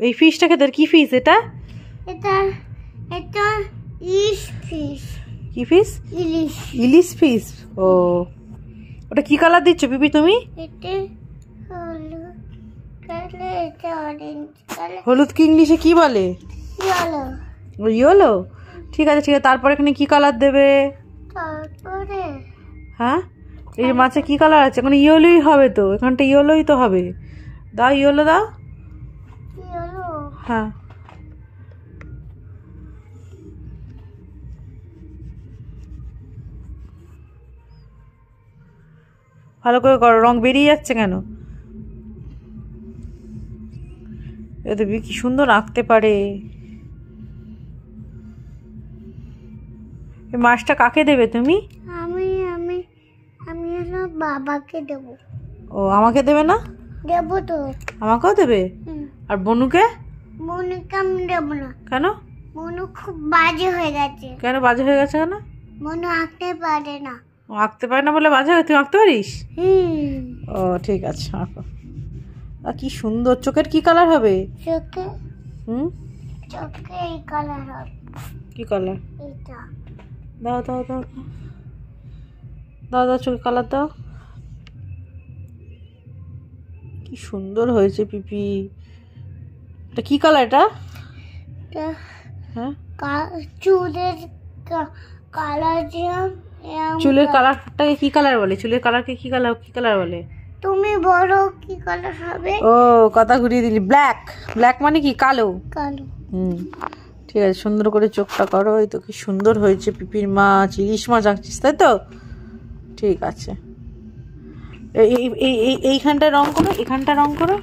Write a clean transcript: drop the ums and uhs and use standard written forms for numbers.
এই ফিশটা খেতে কি ফিশ এটা? এটা এটা ইলিশ ফিশ। কি ফিশ? ইলিশ। ইলিশ ফিশ। ও ওটা কি কালার দিচ্ছ পিপি তুমি? এটা হলুদ কালার, এটা অরেঞ্জ কালার। হলুদ কি ইংলিশে কি বলে? ইয়েলো। ইয়েলো। ঠিক আছে ঠিক আছে, তারপর এখানে কি কালার দেবে? তারপরে হ্যাঁ এই মাছে কি কালার আছে? এখন ইয়েলোই হবে তো, এখানটা ইয়েলোই তো হবে। দাও ইয়েলো দাও। ইয়েলো। হ্যাঁ ভালো করে করো, রং বেরিয়ে যাচ্ছে কেন? এ তো কি সুন্দর আঁকতে পারে। এই মাছটা কাকে দেবে তুমি? আমি আমি আমি হলো বাবাকে দেব। ও আমাকে দেবে না? দেব তো। আমাকেও দেবে? আর বনুকে? মনুকে আমি দেব না। কেন? মনু খুব বাজে হয়ে গেছে। কেন বাজে হয়ে গেছে কেন? মনু আঁকতে পারে না। ও আঁকতে পারে না বলে বাজে হয়? তুই আঁকতে পারিস? ও ঠিক আছে আঁকো। আর কি সুন্দর, চোখের কি কালার হবে? চোখে হুম চোখে এই কালার হবে। কি কালার? এটা দাও দাও দাও দাও দাও, চোখে কালার দাও। কি সুন্দর হয়েছে পিপি। এটা কি কালার এটা? হ্যাঁ চুলের কালার। চুলের কালারটাকে কি কালার বলে? চুলের কালারকে কি কালার বলে? তুমি বলো কি কালার হবে? ও কথা ঘুরিয়ে দিলি। ব্ল্যাক। ব্ল্যাক মানে কি? কালো। কালো। ঠিক আছে, সুন্দর করে চোখটা করো। এই তো কি সুন্দর হয়েছে পিপির মাছ। ইলিশ মাছ আঁকছিস তাই তো? ঠিক আছে, এইখানটা রং করো, এখানটা রং করো।